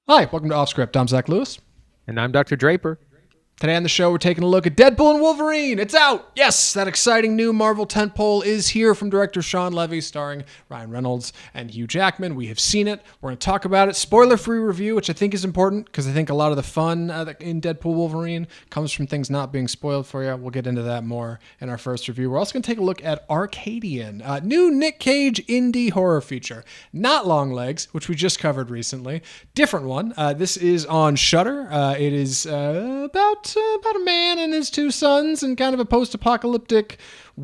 Hi, welcome to Off Script. I'm Zach Lewis. And I'm Dr. Draper. Today on the show, we're taking a look at Deadpool and Wolverine. It's out! Yes, that exciting new Marvel tentpole is here from director Shawn Levy, starring Ryan Reynolds and Hugh Jackman. We have seen it. We're going to talk about it. Spoiler-free review, which I think is important because I think a lot of the fun in Deadpool Wolverine comes from things not being spoiled for you. We'll get into that more in our first review. We're also going to take a look at Arcadian, a new Nick Cage indie horror feature. Not Longlegs, which we just covered recently. Different one. This is on Shudder. It is about a man and his two sons and kind of a post-apocalyptic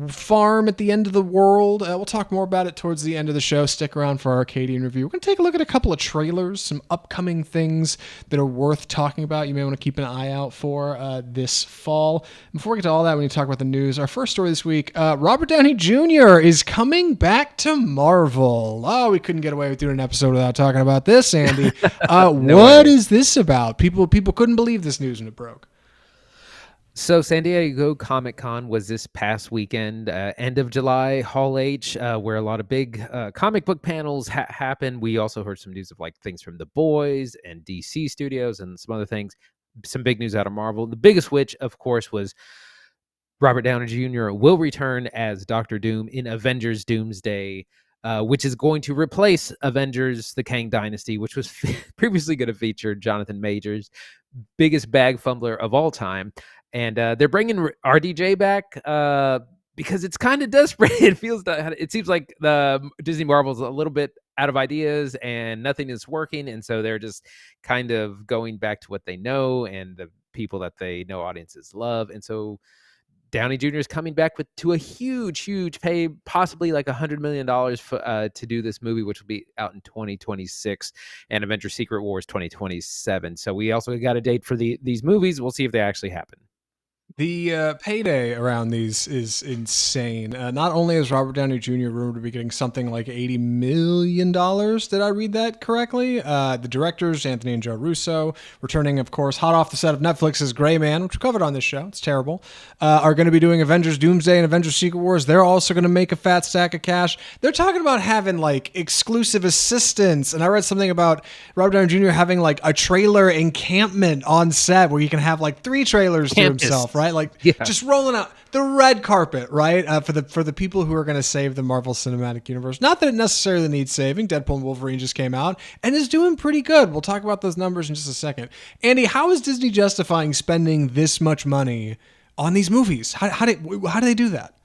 farm at the end of the world. We'll talk more about it towards the end of the show. Stick around for our Arcadian review. We're going to take a look at a couple of trailers, some upcoming things that are worth talking about. You may want to keep an eye out for this fall. Before we get to all that, we need to talk about the news. Our first story this week, Robert Downey Jr. is coming back to Marvel. Oh, we couldn't get away with doing an episode without talking about this, Andy. What is this about? People couldn't believe this news when it broke. So San Diego Comic-Con was this past weekend, end of July, Hall H, where a lot of big comic book panels happened. We also heard some news of like things from The Boys and DC Studios and some other things. Some big news out of Marvel. The biggest which, of course, was Robert Downey Jr. will return as Dr. Doom in Avengers Doomsday, which is going to replace Avengers The Kang Dynasty, which was previously going to feature Jonathan Majors, biggest bag fumbler of all time. And they're bringing RDJ back because it's kind of desperate. It seems like the Disney Marvel's a little bit out of ideas and nothing is working. And so they're just kind of going back to what they know and the people that they know audiences love. And so Downey Jr. is coming back to a huge pay, possibly like $100 million to do this movie, which will be out in 2026, and Avengers Secret Wars 2027. So we also got a date for these movies. We'll see if they actually happen. The payday around these is insane. Not only is Robert Downey Jr. rumored to be getting something like $80 million, did I read that correctly? The directors, Anthony and Joe Russo, returning, of course, hot off the set of Netflix's Gray Man, which we covered on this show. It's terrible. Are going to be doing Avengers Doomsday and Avengers Secret Wars. They're also going to make a fat stack of cash. They're talking about having like exclusive assistants. And I read something about Robert Downey Jr. having like a trailer encampment on set where you can have like 3 trailers to himself, right? Like just rolling out the red carpet, right? For the people who are going to save the Marvel Cinematic Universe. Not that it necessarily needs saving. Deadpool and Wolverine just came out and is doing pretty good. We'll talk about those numbers in just a second. Andy, how is Disney justifying spending this much money on these movies? How do they do that?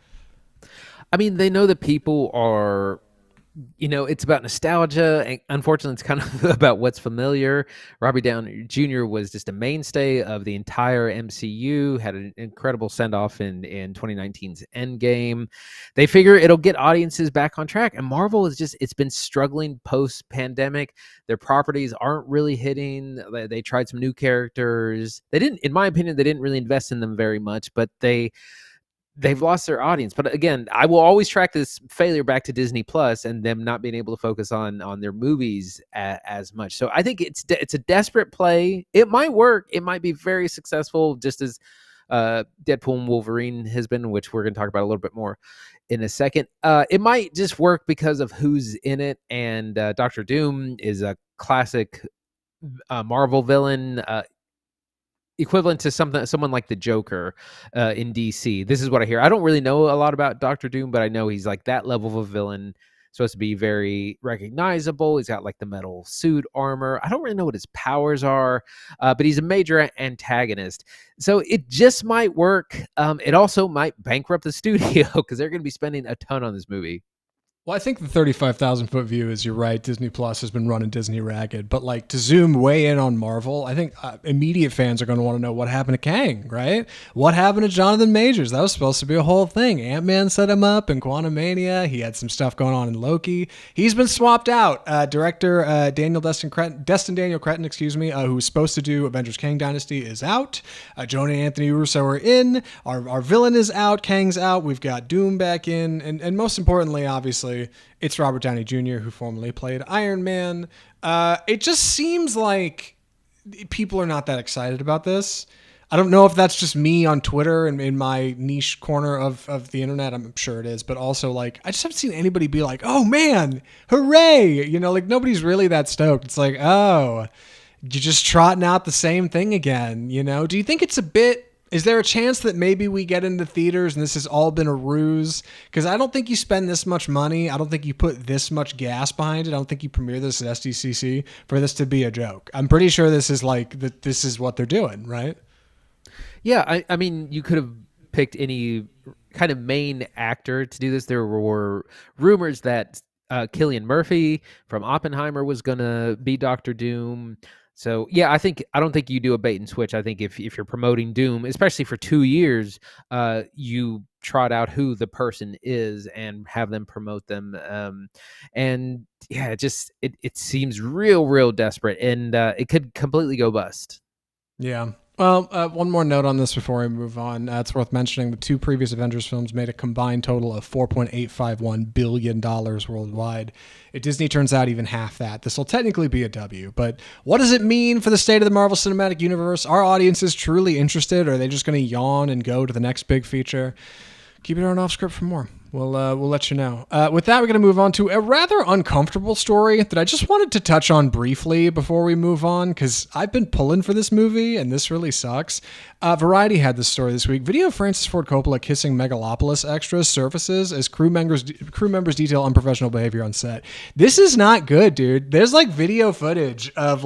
I mean, they know that people are, it's about nostalgia. And unfortunately, it's kind of about what's familiar. Robert Downey Jr. was just a mainstay of the entire MCU, had an incredible send-off in 2019's Endgame. They figure it'll get audiences back on track. And Marvel it's been struggling post-pandemic. Their properties aren't really hitting. They tried some new characters. In my opinion, they didn't really invest in them very much, but they've lost their audience. But again, I will always track this failure back to Disney Plus and them not being able to focus on their movies as much. So I think it's a desperate play. It might work. It might be very successful, just as Deadpool and Wolverine has been, which we're going to talk about a little bit more in a second. It might just work because of who's in it. And Dr. Doom is a classic Marvel villain, equivalent to someone like the Joker in DC. This is what I hear. I don't really know a lot about Dr. Doom, but I know he's like that level of a villain, supposed to be very recognizable. He's got like the metal suit armor. I don't really know what his powers are, but he's a major antagonist. So it just might work. It also might bankrupt the studio because they're going to be spending a ton on this movie. Well, I think the 35,000 foot view is, you're right, Disney Plus has been running Disney ragged. But like, to zoom way in on Marvel, I think immediate fans are going to want to know what happened to Kang, right? What happened to Jonathan Majors? That was supposed to be a whole thing. Ant-Man set him up in Quantumania. He had some stuff going on in Loki. He's been swapped out. Director Destin Daniel Cretton, who was supposed to do Avengers Kang Dynasty, is out. Jonah and Anthony Russo are in. Our villain is out. Kang's out. We've got Doom back in. And most importantly, obviously, it's Robert Downey Jr., who formerly played Iron Man. It just seems like people are not that excited about this. I don't know if that's just me on Twitter and in my niche corner of the internet. I'm sure it is. But also, like, I just haven't seen anybody be like, oh, man, hooray. Like, nobody's really that stoked. It's like, oh, you're just trotting out the same thing again. Do you think it's a bit? Is there a chance that maybe we get into theaters and this has all been a ruse? Because I don't think you spend this much money. I don't think you put this much gas behind it. I don't think you premiere this at SDCC for this to be a joke. I'm pretty sure this is this is what they're doing, right? Yeah, I mean, you could have picked any kind of main actor to do this. There were rumors that Cillian Murphy from Oppenheimer was going to be Doctor Doom. So yeah, I don't think you do a bait and switch. I think if you're promoting Doom, especially for 2 years, you trot out who the person is and have them promote them. And yeah, it seems real desperate, and it could completely go bust. Yeah. Well, one more note on this before we move on. It's worth mentioning the two previous Avengers films made a combined total of $4.851 billion worldwide. If Disney turns out even half that, this will technically be a W. But what does it mean for the state of the Marvel Cinematic Universe? Are audiences truly interested, or are they just going to yawn and go to the next big feature? Keep it on off script for more. We'll let you know. With that, we're going to move on to a rather uncomfortable story that I just wanted to touch on briefly before we move on, because I've been pulling for this movie, and this really sucks. Variety had this story this week. Video of Francis Ford Coppola kissing Megalopolis extras surfaces as crew members detail unprofessional behavior on set. This is not good, dude. There's video footage of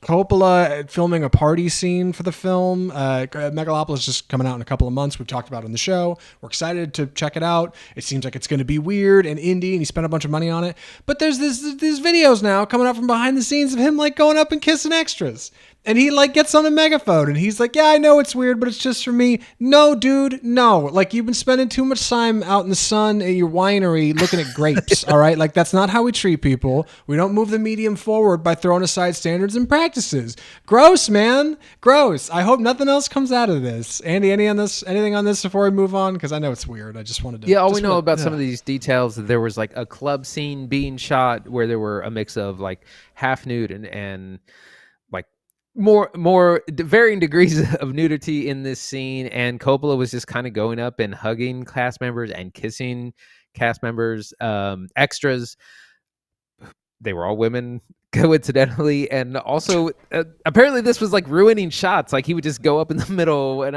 Coppola filming a party scene for the film. Megalopolis is just coming out in a couple of months. We've talked about it on the show. We're excited to check it out. It seems like it's going to be weird and indie, and he spent a bunch of money on it. But there's these videos now coming out from behind the scenes of him going up and kissing extras. And he gets on a megaphone and he's like, yeah, I know it's weird, but it's just for me. No, dude, no. You've been spending too much time out in the sun at your winery looking at grapes, all right? That's not how we treat people. We don't move the medium forward by throwing aside standards and practices. Gross, man. Gross. I hope nothing else comes out of this. Andy, anything on this before we move on? Because I know it's weird. I just wanted to... Yeah, all we know about some of these details, there was a club scene being shot where there were a mix of half nude and more varying degrees of nudity in this scene, and Coppola was just kind of going up and hugging cast members and kissing cast members, extras. They were all women, coincidentally, and also apparently this was ruining shots. He would just go up in the middle, and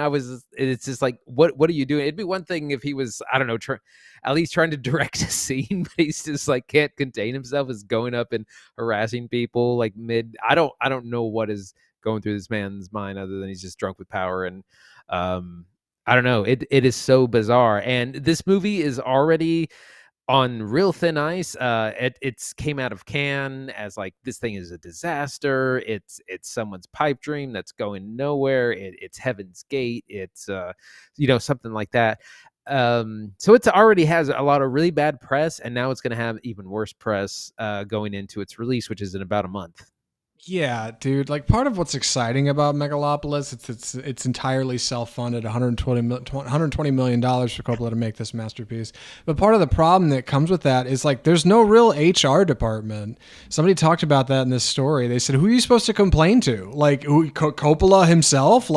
it's just what are you doing? It'd be one thing if he was, I don't know, at least trying to direct a scene, but he's just can't contain himself, is going up and harassing people mid. I don't know what is going through this man's mind other than he's just drunk with power, and I don't know. It is so bizarre, and this movie is already on real thin ice. It's came out of Cannes as this thing is a disaster. It's someone's pipe dream that's going nowhere. It's Heaven's Gate. It's something like that. So it already has a lot of really bad press, and now it's going to have even worse press going into its release, which is in about a month. Yeah, dude. Part of what's exciting about Megalopolis, it's entirely self-funded, $120 million for Coppola to make this masterpiece. But part of the problem that comes with that is there's no real HR department. Somebody talked about that in this story. They said, who are you supposed to complain to? Coppola himself?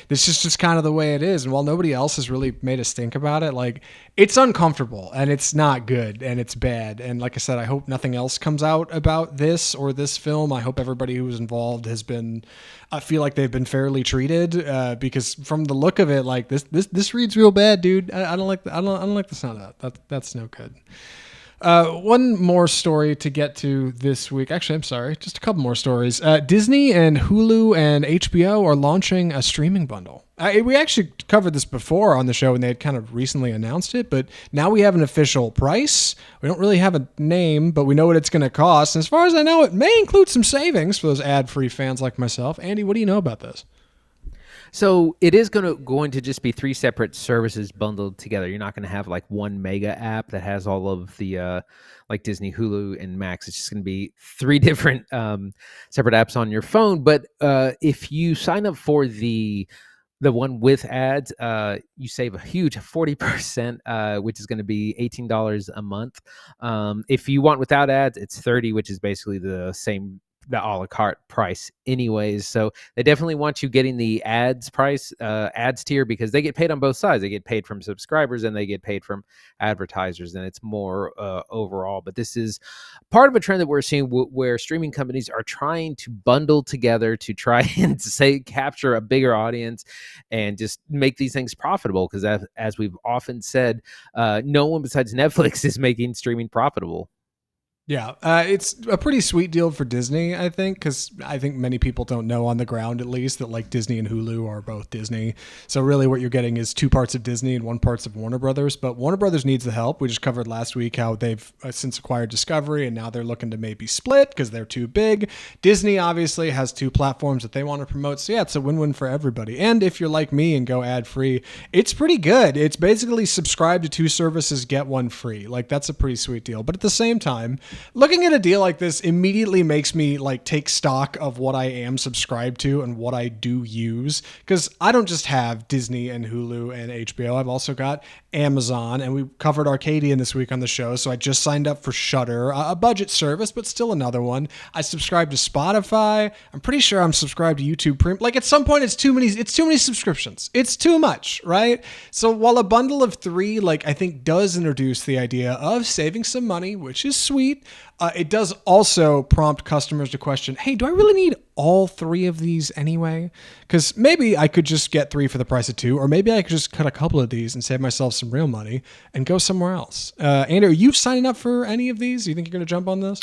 This is just kind of the way it is. And while nobody else has really made a stink about it, it's uncomfortable and it's not good and it's bad. And like I said, I hope nothing else comes out about this or this film. I hope everybody who was involved has been, I feel like they've been fairly treated, because from the look of it, this reads real bad, dude. I don't like the sound of that. That's no good. One more story to get to this week. Actually, I'm sorry, just a couple more stories. Disney and Hulu and HBO are launching a streaming bundle. We actually covered this before on the show, and they had kind of recently announced it, but now we have an official price. We don't really have a name, but we know what it's going to cost. And as far as I know, it may include some savings for those ad-free fans like myself. Andy, what do you know about this? So it is going to just be 3 separate services bundled together. You're not going to have one mega app that has all of the Disney, Hulu, and Max. It's just going to be 3 different separate apps on your phone. But if you sign up for the one with ads, you save a huge 40%, which is going to be $18 a month. If you want without ads, it's $30, which is basically the same the a la carte price anyways. So they definitely want you getting the ads tier, because they get paid on both sides. They get paid from subscribers and they get paid from advertisers, and it's more overall. But this is part of a trend that we're seeing where streaming companies are trying to bundle together to try and capture a bigger audience and just make these things profitable, because as we've often said, no one besides Netflix is making streaming profitable. Yeah, it's a pretty sweet deal for Disney, I think, because I think many people don't know, on the ground at least, that like Disney and Hulu are both Disney. So really what you're getting is two parts of Disney and one parts of Warner Brothers. But Warner Brothers needs the help. We just covered last week how they've since acquired Discovery, and now they're looking to maybe split because they're too big. Disney obviously has two platforms that they want to promote. So yeah, it's a win-win for everybody. And if you're like me and go ad-free, it's pretty good. It's basically subscribe to two services, get one free. Like, that's a pretty sweet deal. But at the same time, looking at a deal like this immediately makes me like take stock of what I am subscribed to and what I do use, because I don't just have Disney and Hulu and HBO. I've also got Amazon, and we covered Arcadian this week on the show. So I just signed up for Shudder, a budget service, but still another one. I subscribe to Spotify. I'm pretty sure I'm subscribed to YouTube Premium. Like, at some point, it's too many subscriptions. It's too much, right? So while a bundle of three, like, I think does introduce the idea of saving some money, which is sweet, it does also prompt customers to question, hey, do I really need all three of these anyway? Because maybe I could just get three for the price of two, or maybe I could just cut a couple of these and save myself some real money and go somewhere else. Andy, are you signing up for any of these? Do you think you're going to jump on this?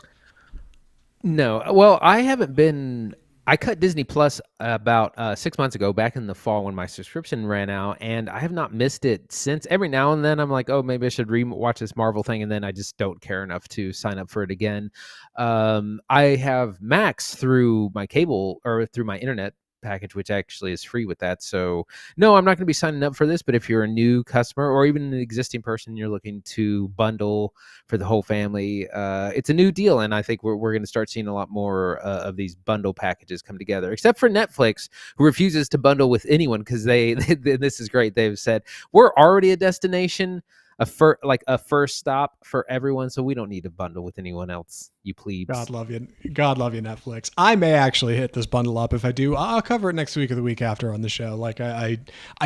No. Well, I haven't been. I cut Disney Plus about 6 months ago, back in the fall when my subscription ran out, and I have not missed it since. Every now and then I'm like, oh, maybe I should watch this Marvel thing, and then I just don't care enough to sign up for it again. I have Max through my cable, or through my internet package, which actually is free with that. So no, I'm not going to be signing up for this. But if you're a new customer or even an existing person, you're looking to bundle for the whole family, it's a new deal, and I think we're going to start seeing a lot more of these bundle packages come together, except for Netflix, who refuses to bundle with anyone, because they this is great. They've said, we're already a destination, a first stop for everyone, so we don't need to bundle with anyone else, you plebes. God love you, Netflix. I may actually hit this bundle up. If I do, I'll cover it next week or the week after on the show. Like, I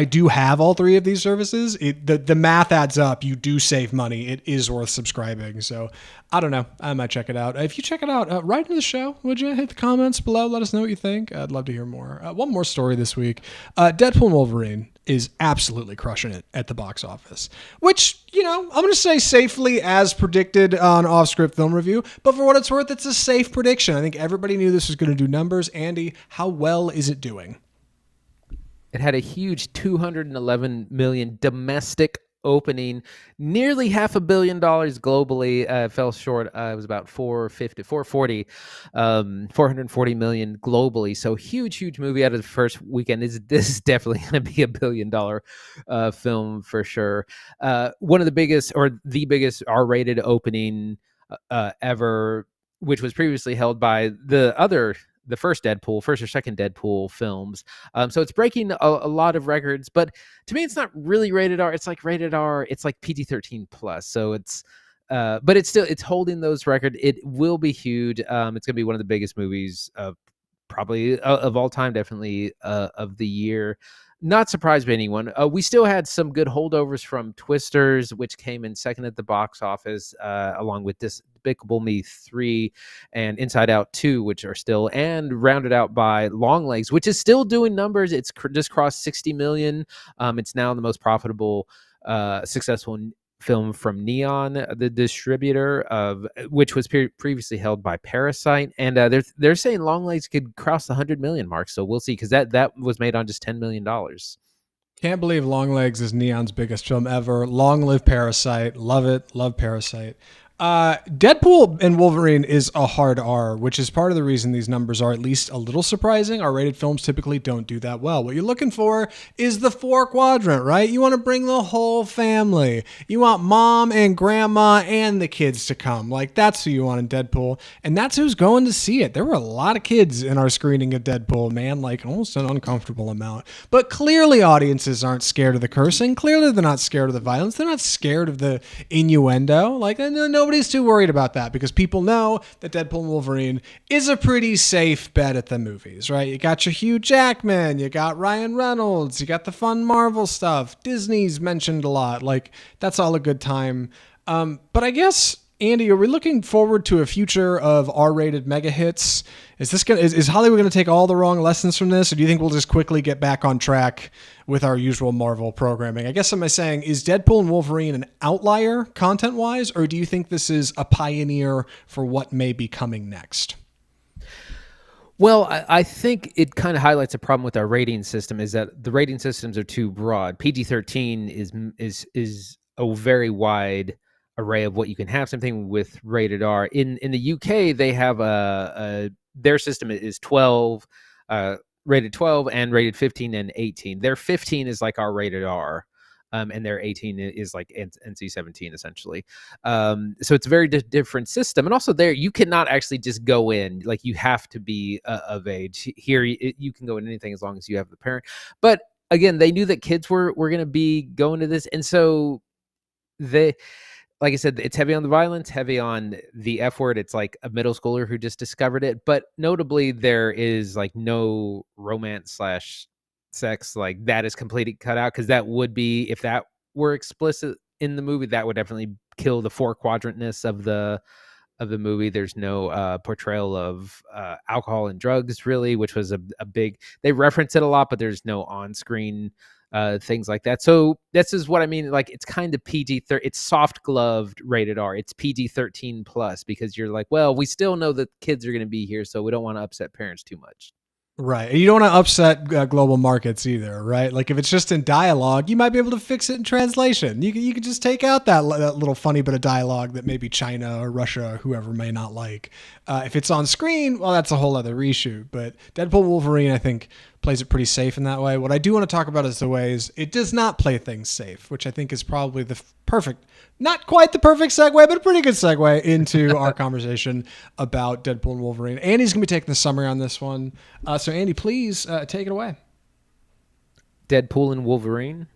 do have all three of these services. The math adds up. You do save money. It is worth subscribing. So I don't know. I might check it out. If you check it out, write into the show, would you? Hit the comments below. Let us know what you think. I'd love to hear more. One more story this week. Deadpool and Wolverine is absolutely crushing it at the box office, which, I'm going to say safely as predicted on Off Script Film Review, but for what it's worth, it's a safe prediction. I think everybody knew this was going to do numbers. Andy, how well is it doing? It had a huge $211 million domestic opening, nearly $500 million globally. Fell short. It was about 440 $440 million globally. So huge movie out of the first weekend. This is definitely going to be $1 billion film for sure. One of the biggest, or the biggest R-rated opening ever, which was previously held by the first or second Deadpool films. So it's breaking a lot of records, but to me, it's not really rated R. It's like rated R. It's like PG-13 plus. So it's, but it's holding those records. It will be huge. It's going to be one of the biggest movies of probably of all time, definitely of the year. Not surprised by anyone. We still had some good holdovers from Twisters, which came in second at the box office, along with Despicable Me 3 and Inside Out 2, which are still, and rounded out by Longlegs, which is still doing numbers. It's just crossed 60 million. It's now the most profitable, successful film from Neon, the distributor, which was previously held by Parasite, and they're saying Longlegs could cross the 100 million mark. So we'll see, because that was made on just $10 million. Can't believe Longlegs is Neon's biggest film ever. Long live Parasite. Love it. Love Parasite. Deadpool and Wolverine is a hard R, which is part of the reason these numbers are at least a little surprising. R-rated films typically don't do that well. What you're looking for is the 4 quadrant, right? You want to bring the whole family. You want mom and grandma and the kids to come. Like, that's who you want in Deadpool, and that's who's going to see it. There were a lot of kids in our screening of Deadpool, man, like almost an uncomfortable amount. But clearly audiences aren't scared of the cursing. Clearly they're not scared of the violence. They're not scared of the innuendo. Like, nobody nobody's too worried about that because people know that Deadpool and Wolverine is a pretty safe bet at the movies, right? You got your Hugh Jackman, you got Ryan Reynolds, you got the fun Marvel stuff. Disney's mentioned a lot. Like, that's all a good time. But I guess, Andy, are we looking forward to a future of R-rated mega hits? Is Hollywood going to take all the wrong lessons from this, or do you think we'll just quickly get back on track with our usual Marvel programming? I guess am I saying, is Deadpool and Wolverine an outlier content-wise, or do you think this is a pioneer for what may be coming next? Well, I think it kind of highlights a problem with our rating system is that the rating systems are too broad. PG-13 is a very wide array of what you can have. Something with rated R. In the UK, they have their system is 12, rated 12, and rated 15 and 18. Their 15 is like our rated R, and their 18 is like NC-17 essentially. So it's a very different system. And also there, you cannot actually just go in, like you have to be of age. Here, you can go in anything as long as you have the parent. But again, they knew that kids were going to be going to this. And so like I said, it's heavy on the violence, heavy on the F word. It's like a middle schooler who just discovered it. But notably, there is like no romance / sex. Like that is completely cut out because that would be, if that were explicit in the movie, that would definitely kill the 4-quadrantness of the movie. There's no portrayal of alcohol and drugs really, which was a big. They reference it a lot, but there's no on-screen things like that. So this is what I mean. Like it's kind of PG-13. It's soft gloved rated R. It's PG-13 plus because you're like, well, we still know that kids are going to be here, so we don't want to upset parents too much. Right. You don't want to upset global markets either, right? Like if it's just in dialogue, you might be able to fix it in translation. You can just take out that little funny bit of dialogue that maybe China or Russia or whoever may not like. If it's on screen, well, that's a whole other reshoot. But Deadpool Wolverine, I think, plays it pretty safe in that way. What I do want to talk about is the ways it does not play things safe, which I think is probably the perfect, not quite the perfect segue, but a pretty good segue into our conversation about Deadpool and Wolverine. Andy's going to be taking the summary on this one. So Andy, please take it away. Deadpool and Wolverine.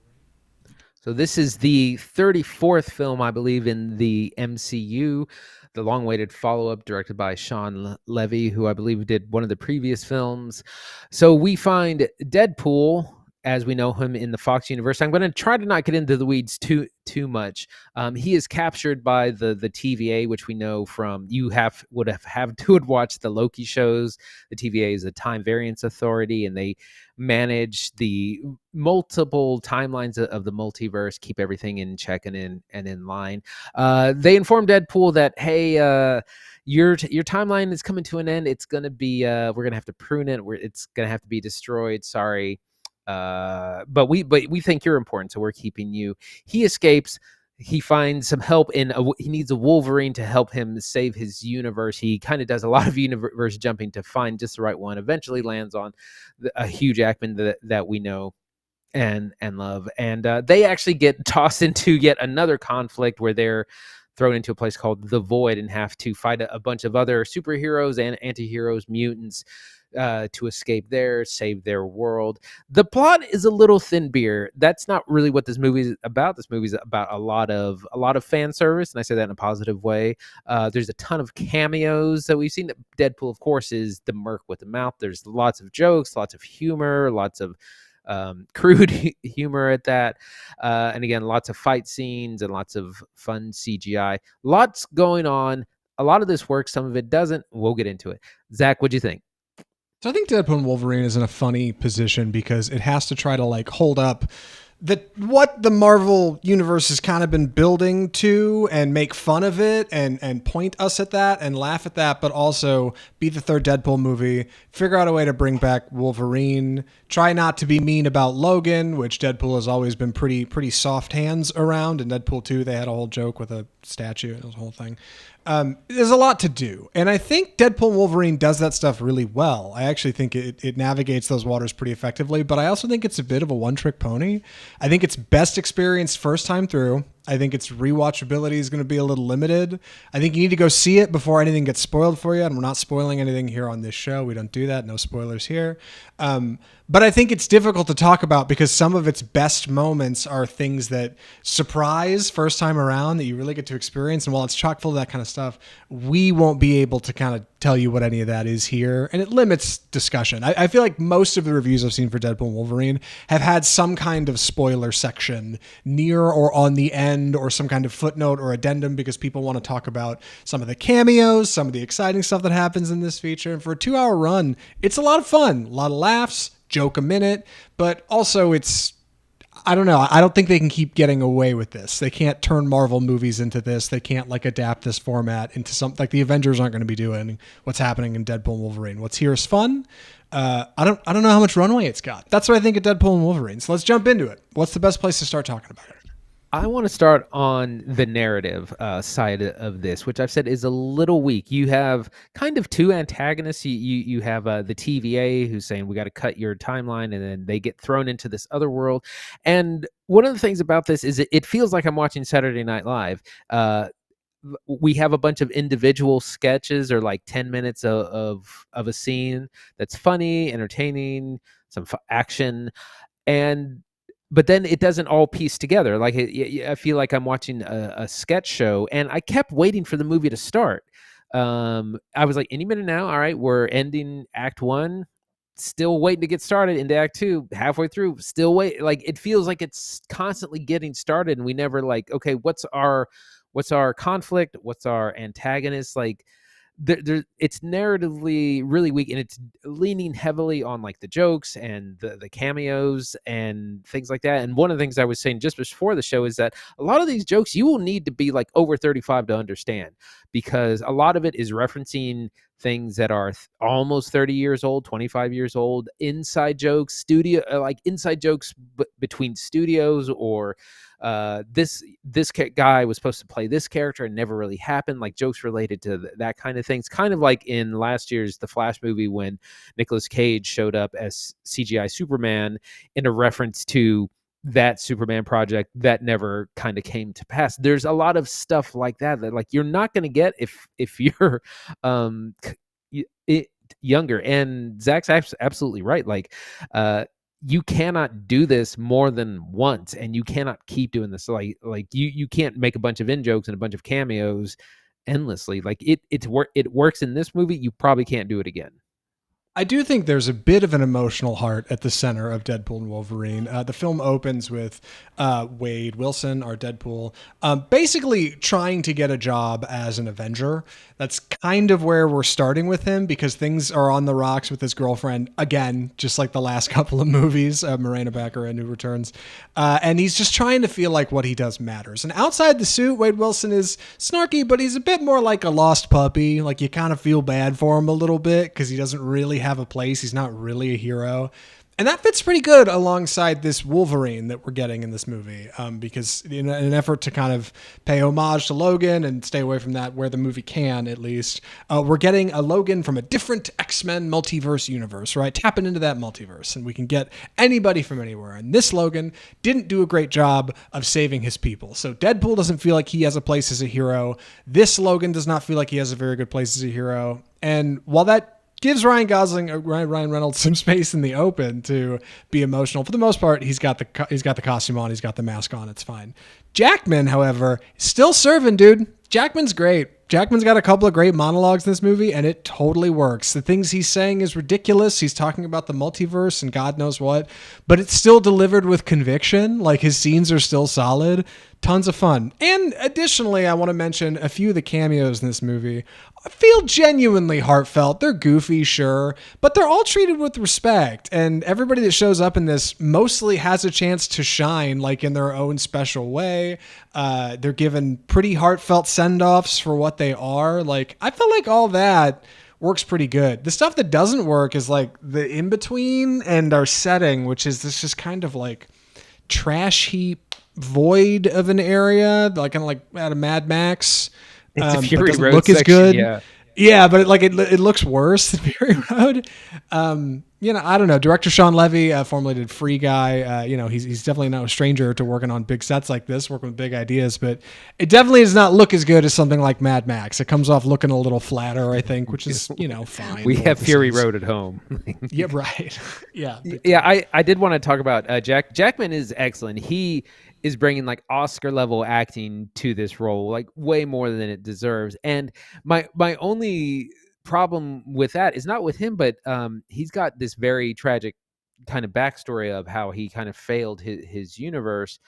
So this is the 34th film, I believe, in the MCU. The long-awaited follow-up directed by Shawn Levy, who I believe did one of the previous films. So we find Deadpool, as we know him in the Fox universe. I'm going to try to not get into the weeds too much. He is captured by the TVA, which we know from would have to watch the Loki shows. The TVA is the Time Variance Authority, and they manage the multiple timelines of the multiverse, keep everything in check and in line. They inform Deadpool that, hey, your timeline is coming to an end. It's gonna be we're gonna have to prune it. It's gonna have to be destroyed. Sorry. But we think you're important, so we're keeping you. He escapes. He finds some help he needs a Wolverine to help him save his universe. He kind of does a lot of universe jumping to find just the right one. Eventually lands on a Hugh Jackman that we know and love. And they actually get tossed into yet another conflict where they're thrown into a place called the Void and have to fight a bunch of other superheroes and anti-heroes, mutants, to escape save their world. The plot is a little thin beer. That's not really what this movie is about. This movie is about a lot of fan service, and I say that in a positive way. There's a ton of cameos that we've seen. Deadpool, of course, is the merc with the mouth. There's lots of jokes, lots of humor, lots of crude humor at that. And again, lots of fight scenes and lots of fun CGI. Lots going on. A lot of this works. Some of it doesn't. We'll get into it. Zach, what'd you think? So I think Deadpool and Wolverine is in a funny position because it has to try to like hold up what the Marvel universe has kind of been building to and make fun of it and point us at that and laugh at that, but also be the third Deadpool movie, figure out a way to bring back Wolverine, try not to be mean about Logan, which Deadpool has always been pretty soft hands around. In Deadpool 2, they had a whole joke with a statue. It was a whole thing. There's a lot to do. And I think Deadpool and Wolverine does that stuff really well. I actually think it navigates those waters pretty effectively, but I also think it's a bit of a one-trick pony. I think it's best experienced first time through. I think its rewatchability is going to be a little limited. I think you need to go see it before anything gets spoiled for you. And we're not spoiling anything here on this show. We don't do that. No spoilers here. But I think it's difficult to talk about because some of its best moments are things that surprise first time around that you really get to experience. And while it's chock full of that kind of stuff, we won't be able to kind of tell you what any of that is here. And it limits discussion. I feel like most of the reviews I've seen for Deadpool and Wolverine have had some kind of spoiler section near or on the end or some kind of footnote or addendum because people want to talk about some of the cameos, some of the exciting stuff that happens in this feature. And for a 2-hour run, it's a lot of fun, a lot of laughs, joke a minute, but also I don't know. I don't think they can keep getting away with this. They can't turn Marvel movies into this. They can't like adapt this format into something like the Avengers aren't going to be doing what's happening in Deadpool and Wolverine. What's here is fun. I don't know how much runway it's got. That's what I think of Deadpool and Wolverine. So let's jump into it. What's the best place to start talking about it? I want to start on the narrative side of this, which I've said is a little weak. You have kind of two antagonists. You have the TVA who's saying we got to cut your timeline, and then they get thrown into this other world. And one of the things about this is it feels like I'm watching Saturday Night Live. We have a bunch of individual sketches or like 10 minutes of a scene that's funny, entertaining, some action, but then it doesn't all piece together. Like I feel like I'm watching a sketch show, and I kept waiting for the movie to start. I was like, any minute now. All right, we're ending Act 1. Still waiting to get started into Act 2. Halfway through, still wait. Like it feels like it's constantly getting started, and we never like, okay, what's our conflict? What's our antagonist? Like it's narratively really weak, and it's leaning heavily on like the jokes and the cameos and things like that. And one of the things I was saying just before the show is that a lot of these jokes you will need to be like over 35 to understand, because a lot of it is referencing things that are almost 30 years old, 25 years old, inside jokes, inside jokes between studios, or this guy was supposed to play this character and never really happened, like jokes related to that kind of things. Kind of like in last year's The Flash movie when Nicolas Cage showed up as CGI Superman in a reference to that Superman project that never kind of came to pass. There's a lot of stuff like that like you're not going to get if you're younger. And Zach's absolutely right. Like you cannot do this more than once, and you cannot keep doing this. Like you can't make a bunch of in jokes and a bunch of cameos endlessly. Like it works in this movie. You probably can't do it again. I do think there's a bit of an emotional heart at the center of Deadpool and Wolverine. The film opens with Wade Wilson, our Deadpool, basically trying to get a job as an Avenger. That's kind of where we're starting with him, because things are on the rocks with his girlfriend, again, just like the last couple of movies, Morena Baccarat, New Returns. And he's just trying to feel like what he does matters. And outside the suit, Wade Wilson is snarky, but he's a bit more like a lost puppy. Like you kind of feel bad for him a little bit because he doesn't really have a place. He's not really a hero. And that fits pretty good alongside this Wolverine that we're getting in this movie, because in an effort to kind of pay homage to Logan and stay away from that where the movie can, at least, we're getting a Logan from a different X-Men multiverse universe, right? Tapping into that multiverse, and we can get anybody from anywhere. And this Logan didn't do a great job of saving his people. So Deadpool doesn't feel like he has a place as a hero. This Logan does not feel like he has a very good place as a hero. And while that gives Ryan Reynolds some space in the open to be emotional, for the most part, he's got the costume on, he's got the mask on, it's fine. Jackman, however, is still serving, dude. Jackman's great. Jackman's got a couple of great monologues in this movie, and it totally works. The things he's saying is ridiculous. He's talking about the multiverse and God knows what, but it's still delivered with conviction. Like his scenes are still solid. Tons of fun. And additionally, I want to mention a few of the cameos in this movie. I feel genuinely heartfelt. They're goofy, sure, but they're all treated with respect. And everybody that shows up in this mostly has a chance to shine, like in their own special way. They're given pretty heartfelt send-offs for what they are. Like, I feel like all that works pretty good. The stuff that doesn't work is like the in-between and our setting, which is this just kind of like trash heap void of an area, like kind of like out of Mad Max. It's a Fury Road look section, as good. Yeah. Yeah, but it looks worse than Fury Road. I don't know. Director Shawn Levy, formerly did Free Guy. He's definitely no stranger to working on big sets like this, working with big ideas, but it definitely does not look as good as something like Mad Max. It comes off looking a little flatter, I think, which is, fine. We have Fury Road at home. Yeah, right. Yeah. Yeah, I did want to talk about Jackman is excellent. He is bringing like Oscar level acting to this role, like way more than it deserves. And my only problem with that is not with him, but he's got this very tragic kind of backstory of how he kind of failed his universe,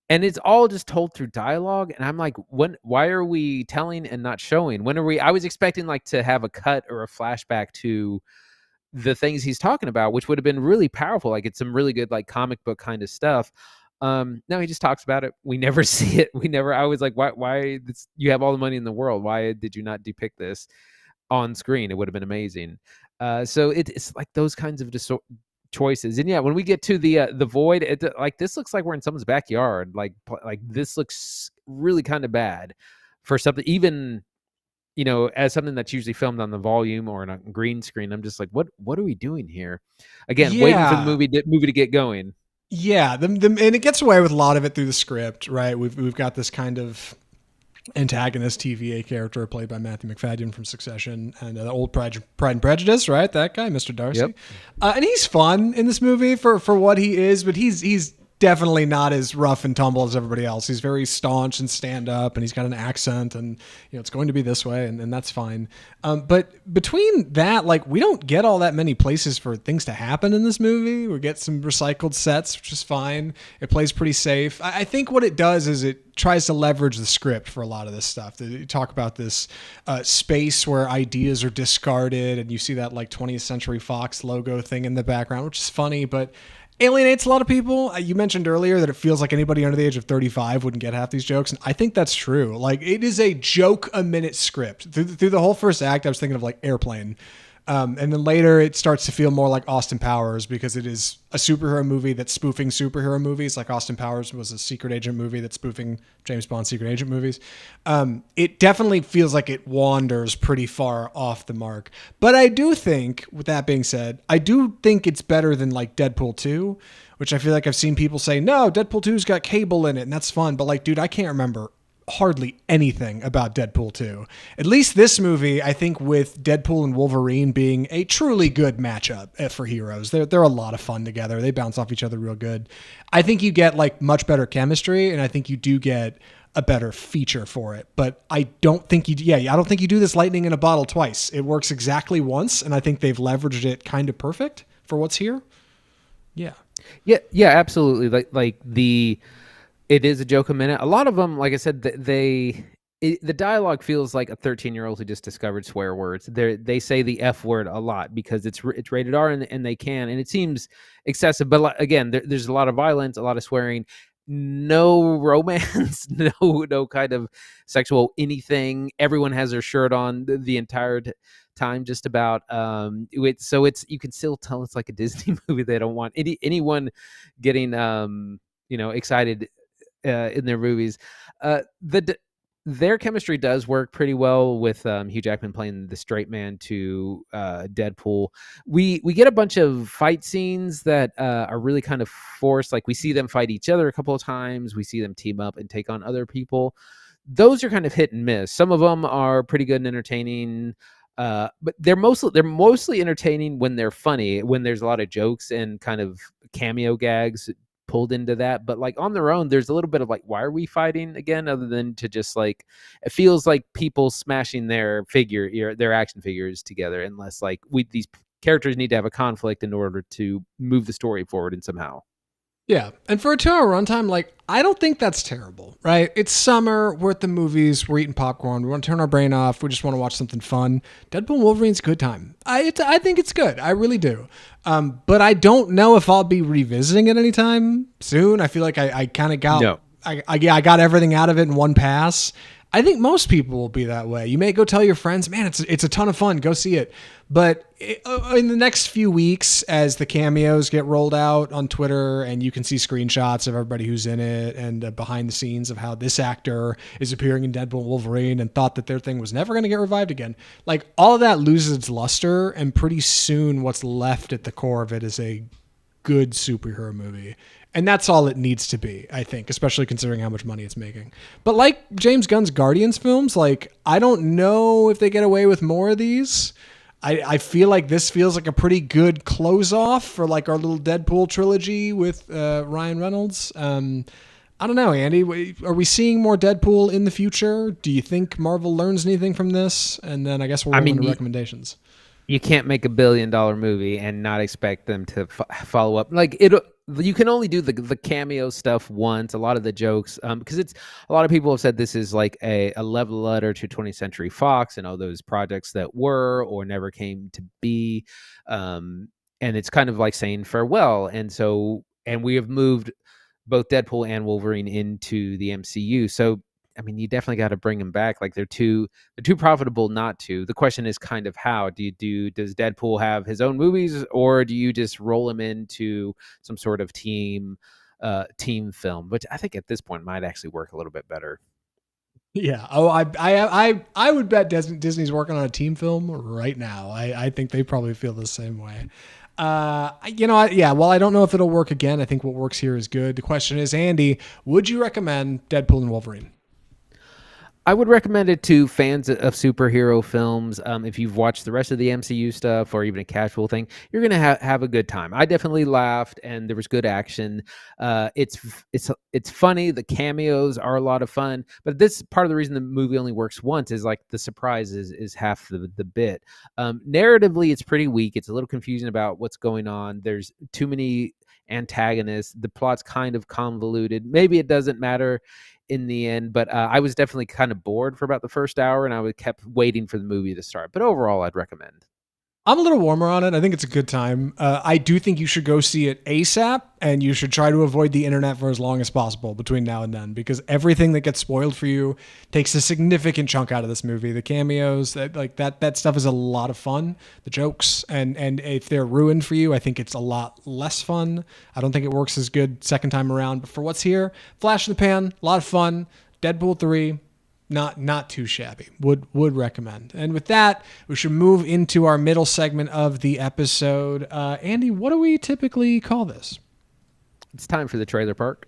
and it's all just told through dialogue. And I'm like, why are we telling and not showing? I was expecting like to have a cut or a flashback to the things he's talking about, which would have been really powerful. Like it's some really good like comic book kind of stuff. No, he just talks about it. We never see it. I was like, why you have all the money in the world, why did you not depict this on screen? It would have been amazing. So it's like those kinds of choices. And yeah, when we get to the void, like this looks like we're in someone's backyard. Like this looks really kind of bad for something, even as something that's usually filmed on the volume or on a green screen. I'm just like, what are we doing here? Again, waiting for the movie to get going. Yeah, and it gets away with a lot of it through the script, right? We've got this kind of antagonist TVA character played by Matthew McFadden from Succession, and the old Pride and Prejudice, right? That guy, Mr. Darcy. Yep. And he's fun in this movie for what he is, but he's definitely not as rough and tumble as everybody else. He's very staunch and stand up, and he's got an accent, and it's going to be this way, and that's fine. But between that, like, we don't get all that many places for things to happen in this movie. We get some recycled sets, which is fine. It plays pretty safe. I think what it does is it tries to leverage the script for a lot of this stuff. They talk about this space where ideas are discarded, and you see that like 20th Century Fox logo thing in the background, which is funny, but alienates a lot of people. You mentioned earlier that it feels like anybody under the age of 35 wouldn't get half these jokes, and I think that's true. Like, it is a joke a minute script. Through the whole first act, I was thinking of like Airplane. And then later it starts to feel more like Austin Powers, because it is a superhero movie that's spoofing superhero movies. Like Austin Powers was a secret agent movie that's spoofing James Bond secret agent movies. It definitely feels like it wanders pretty far off the mark. But I do think, with that being said, I do think it's better than like Deadpool 2, which I feel like I've seen people say, no, Deadpool 2's got Cable in it and that's fun. But like, dude, I can't remember hardly anything about Deadpool 2. At least this movie, I think, with Deadpool and Wolverine being a truly good matchup for heroes. They're a lot of fun together. They bounce off each other real good. I think you get like much better chemistry, and I think you do get a better feature for it. But I don't think you do this lightning in a bottle twice. It works exactly once, and I think they've leveraged it kind of perfect for what's here. Yeah, absolutely. It is a joke a minute. A lot of them, like I said, the dialogue feels like a 13-year-old who just discovered swear words. They say the F word a lot because it's rated R, and they can, and it seems excessive. But again, there's a lot of violence, a lot of swearing, no romance, no kind of sexual anything. Everyone has their shirt on the entire time, just about. So it's, you can still tell it's like a Disney movie. They don't want anyone getting excited in their movies. Their chemistry does work pretty well with Hugh Jackman playing the straight man to Deadpool. We get a bunch of fight scenes that are really kind of forced. Like, we see them fight each other a couple of times. We see them team up and take on other people. Those are kind of hit and miss. Some of them are pretty good and entertaining. But they're mostly entertaining when they're funny, when there's a lot of jokes and kind of cameo gags pulled into that. But like on their own, there's a little bit of like, why are we fighting again, other than to just like, it feels like people smashing their action figures together, unless like these characters need to have a conflict in order to move the story forward and somehow. Yeah, and for a 2-hour runtime, like, I don't think that's terrible, right? It's summer, we're at the movies, we're eating popcorn, we want to turn our brain off, we just want to watch something fun. Deadpool and Wolverine's a good time. I think it's good, I really do. But I don't know if I'll be revisiting it anytime soon. I feel like I kind of got, I got everything out of it in one pass. I think most people will be that way. You may go tell your friends, man, it's a ton of fun. Go see it. But in the next few weeks, as the cameos get rolled out on Twitter and you can see screenshots of everybody who's in it and behind the scenes of how this actor is appearing in Deadpool Wolverine and thought that their thing was never going to get revived again. Like, all of that loses its luster, and pretty soon what's left at the core of it is a good superhero movie. And that's all it needs to be, I think, especially considering how much money it's making. But like James Gunn's Guardians films, like, I don't know if they get away with more of these. I feel like this feels like a pretty good close off for like our little Deadpool trilogy with Ryan Reynolds. I don't know, Andy, are we seeing more Deadpool in the future? Do you think Marvel learns anything from this? And then I guess we'll move into recommendations. You can't make $1 billion movie and not expect them to follow up. Like, you can only do the cameo stuff once. A lot of the jokes, because a lot of people have said this is like a love letter to 20th Century Fox and all those projects that were or never came to be, and it's kind of like saying farewell. And we have moved both Deadpool and Wolverine into the MCU. So, I mean, you definitely got to bring them back. Like, they're too profitable not to. The question is kind of how does Deadpool have his own movies, or do you just roll him into some sort of team film, which I think at this point might actually work a little bit better. Yeah. Oh, I would bet Disney's working on a team film right now. I think they probably feel the same way. Well, I don't know if it'll work again. I think what works here is good. The question is, Andy, would you recommend Deadpool and Wolverine? I would recommend it to fans of superhero films. If you've watched the rest of the MCU stuff or even a casual thing, you're going to have a good time. I definitely laughed, and there was good action. It's funny. The cameos are a lot of fun, but this part of the reason the movie only works once is like the surprise is half the bit. Narratively, it's pretty weak. It's a little confusing about what's going on. There's too many antagonists. The plot's kind of convoluted. Maybe it doesn't matter in the end, but I was definitely kind of bored for about the first hour, and I kept waiting for the movie to start. But overall, I'd recommend. I'm a little warmer on it. I think it's a good time. I do think you should go see it ASAP, and you should try to avoid the internet for as long as possible between now and then, because everything that gets spoiled for you takes a significant chunk out of this movie. The cameos, that stuff is a lot of fun. The jokes, and if they're ruined for you, I think it's a lot less fun. I don't think it works as good second time around. But for what's here, flash in the pan, a lot of fun. Deadpool 3. Not too shabby. Would recommend. And with that, we should move into our middle segment of the episode. Andy, what do we typically call this? It's time for the trailer park.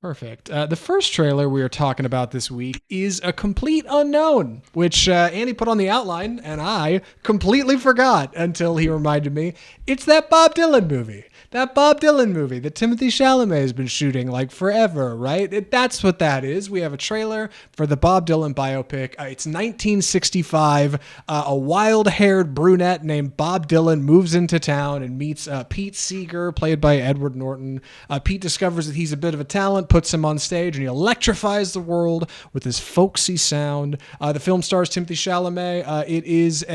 Perfect. The first trailer we are talking about this week is A Complete Unknown, which Andy put on the outline, and I completely forgot until he reminded me. It's that Bob Dylan movie. That Bob Dylan movie that Timothée Chalamet has been shooting like forever, right? That's what that is. We have a trailer for the Bob Dylan biopic. It's 1965. A wild-haired brunette named Bob Dylan moves into town and meets Pete Seeger, played by Edward Norton. Pete discovers that he's a bit of a talent, puts him on stage, and he electrifies the world with his folksy sound. The film stars Timothée Chalamet. It is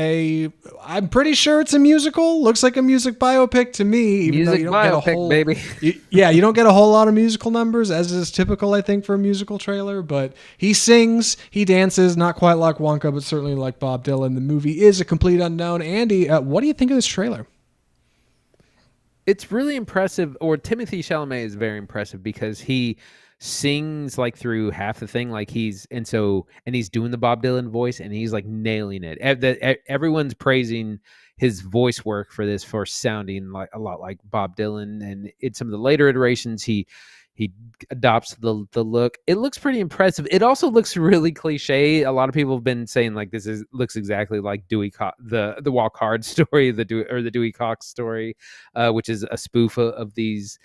I'm pretty sure it's a musical. Looks like a music biopic to me. Even music though you don't get a whole, baby. You don't get a whole lot of musical numbers, as is typical, I think, for a musical trailer. But he sings, he dances, not quite like Wonka, but certainly like Bob Dylan. The movie is A Complete Unknown. Andy, what do you think of this trailer? It's really impressive, or Timothée Chalamet is very impressive because he sings like through half the thing, like he's doing the Bob Dylan voice, and he's like nailing it. Everyone's praising his voice work for this, for sounding like a lot like Bob Dylan, and in some of the later iterations he adopts the look. It looks pretty impressive. It also looks really cliche. A lot of people have been saying like looks exactly like the Walk Hard story, the Dewey Cox story, which is a spoof of these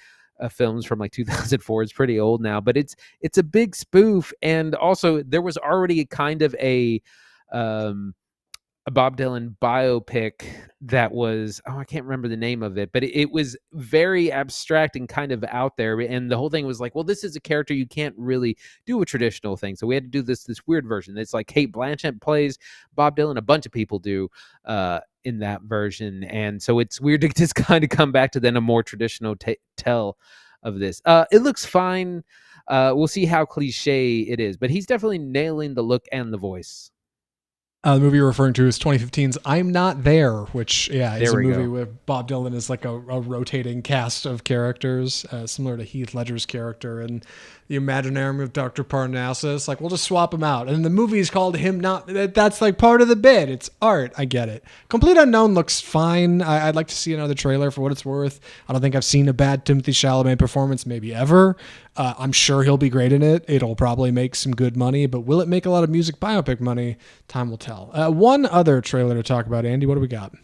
films from like 2004. It's pretty old now, but it's a big spoof. And also there was already kind of a Bob Dylan biopic that was, I can't remember the name of it, but it was very abstract and kind of out there. And the whole thing was like, well, this is a character you can't really do a traditional thing. So we had to do this weird version. It's like Kate Blanchett plays Bob Dylan. A bunch of people do in that version. And so it's weird to just kind of come back to then a more traditional tell of this. It looks fine. We'll see how cliche it is, but he's definitely nailing the look and the voice. The movie you're referring to is 2015's I'm Not There, which, is There a we movie go. where Bob Dylan is like a rotating cast of characters, similar to Heath Ledger's character in The Imaginarium of Dr. Parnassus. Like, we'll just swap them out. And the movie is called Him Not... That's like part of the bit. It's art. I get it. Complete Unknown looks fine. I'd like to see another trailer for what it's worth. I don't think I've seen a bad Timothée Chalamet performance maybe ever. I'm sure he'll be great in it. It'll probably make some good money, but will it make a lot of music biopic money? Time will tell. One other trailer to talk about, Andy. What do we got?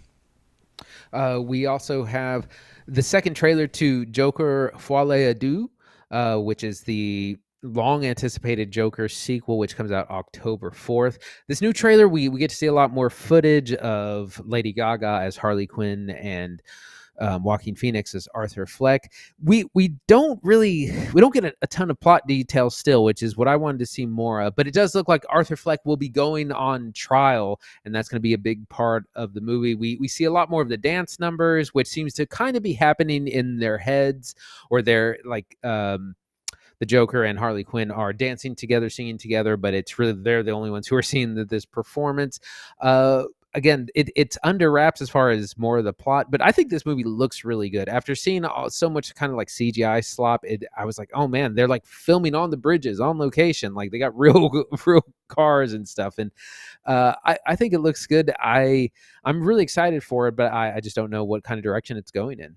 We also have the second trailer to Joker Folie à Deux, which is the long anticipated Joker sequel, which comes out October 4th. This new trailer, we get to see a lot more footage of Lady Gaga as Harley Quinn and Joaquin Phoenix as Arthur Fleck. We don't get a ton of plot details still, which is what I wanted to see more of. But it does look like Arthur Fleck will be going on trial, and that's going to be a big part of the movie. We see a lot more of the dance numbers, which seems to kind of be happening in their heads, or they're like the Joker and Harley Quinn are dancing together, singing together, but it's really they're the only ones who are seeing this performance. Again, it's under wraps as far as more of the plot, but I think this movie looks really good. After seeing so much kind of like CGI slop, I was like, oh man, they're like filming on the bridges on location, like they got real cars and stuff, and I think it looks good. I'm really excited for it, but I just don't know what kind of direction it's going in.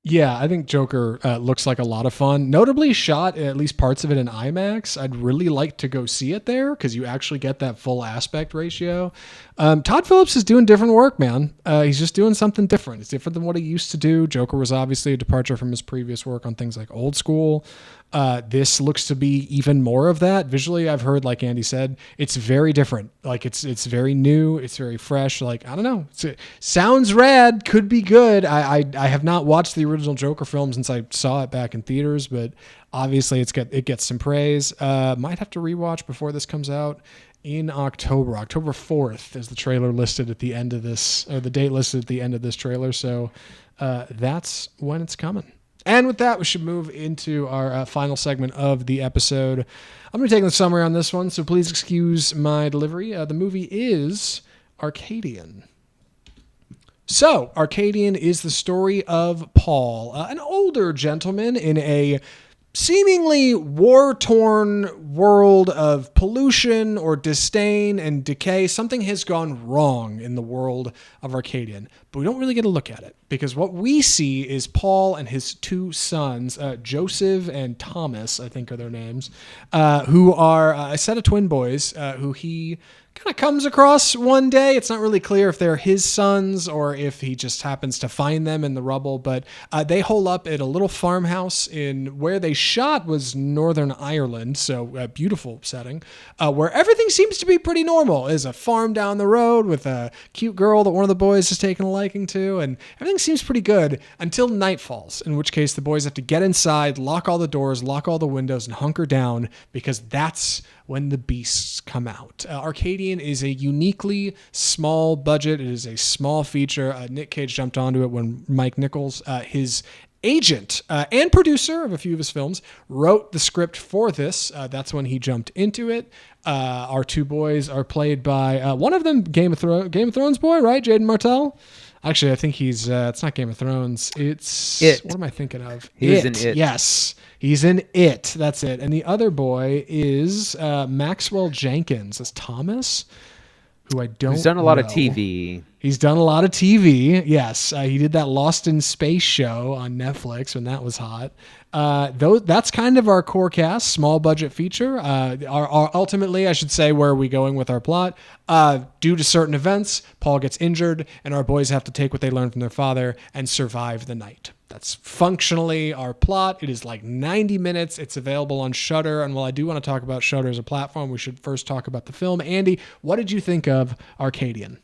Yeah, I think Joker looks like a lot of fun. Notably shot at least parts of it in IMAX. I'd really like to go see it there because you actually get that full aspect ratio. Todd Phillips is doing different work, man. He's just doing something different. It's different than what he used to do. Joker was obviously a departure from his previous work on things like Old School. This looks to be even more of that. Visually, I've heard, like Andy said, it's very different. Like it's very new. It's very fresh. Like, I don't know. It sounds rad. Could be good. I have not watched the original Joker film since I saw it back in theaters, but obviously it gets some praise. Might have to rewatch before this comes out in October. October 4th is the trailer listed at the end of this, or the date listed at the end of this trailer. So that's when it's coming. And with that, we should move into our final segment of the episode. I'm going to take the summary on this one, so please excuse my delivery. The movie is Arcadian. So, Arcadian is the story of Paul, an older gentleman in a seemingly war-torn world of pollution or disdain and decay. Something has gone wrong in the world of Arcadian, but we don't really get a look at it because what we see is Paul and his two sons, Joseph and Thomas, I think are their names, who are a set of twin boys who he kind of comes across one day. It's not really clear if they're his sons or if he just happens to find them in the rubble, but they hole up at a little farmhouse in where they shot was Northern Ireland, so a beautiful setting, where everything seems to be pretty normal. There's a farm down the road with a cute girl that one of the boys has taken a liking to, and everything seems pretty good until night falls, in which case the boys have to get inside, lock all the doors, lock all the windows, and hunker down because that's when the beasts come out. Arcadian is a uniquely small budget. It is a small feature. Nick Cage jumped onto it when Mike Nichols, his agent and producer of a few of his films, wrote the script for this. That's when he jumped into it. Our two boys are played by one of them, Game of Thrones boy, right? Jaden Martell. Actually, I think he's. It's not Game of Thrones. It's It. What am I thinking of? He's in It. Yes. He's in It. That's it. And the other boy is Maxwell Jenkins as Thomas, who I don't know. He's done a lot of TV. He's done a lot of TV. Yes. He did that Lost in Space show on Netflix when that was hot. That's kind of our core cast, small budget feature. Our ultimately, I should say, where are we going with our plot? Due to certain events, Paul gets injured, and our boys have to take what they learned from their father and survive the night. That's functionally our plot. It is like 90 minutes. It's available on Shudder. And while I do want to talk about Shudder as a platform, we should first talk about the film. Andy, what did you think of Arcadian?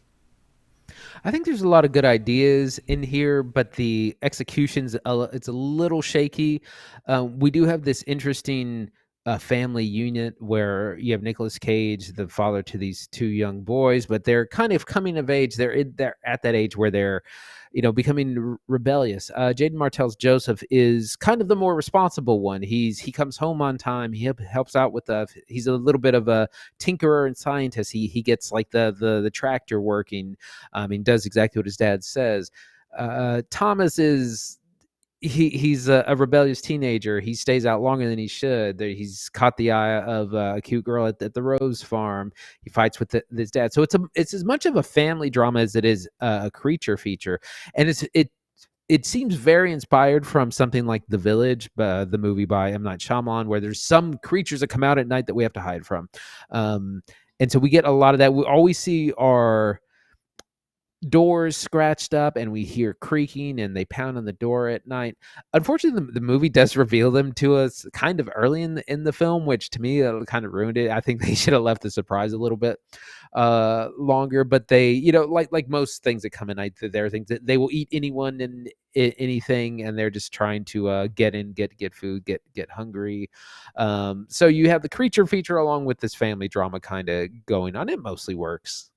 I think there's a lot of good ideas in here, but the execution's it's a little shaky. We do have this interesting a family unit where you have Nicolas Cage, the father to these two young boys, but they're kind of coming of age. They're at that age where they're, becoming rebellious. Jaden Martell's Joseph is kind of the more responsible one. He comes home on time. He helps out with he's a little bit of a tinkerer and scientist. He gets like the tractor working. Does exactly what his dad says. Thomas is he's a rebellious teenager. He stays out longer than he should. He's caught the eye of a cute girl at the Rose Farm. He fights with his dad. So it's as much of a family drama as it is a creature feature, and it seems very inspired from something like The Village, the movie by M. Night Shyamalan, where there's some creatures that come out at night that we have to hide from, and so we get a lot of that. We always see our doors scratched up and we hear creaking and they pound on the door at night. Unfortunately, the movie does reveal them to us kind of early in the film, which to me kind of ruined it. I think they should have left the surprise a little bit longer, but they, like most things that come at night, there are things that they will eat anyone and anything, and they're just trying to get food, get hungry. So you have the creature feature along with this family drama kind of going on. It mostly works.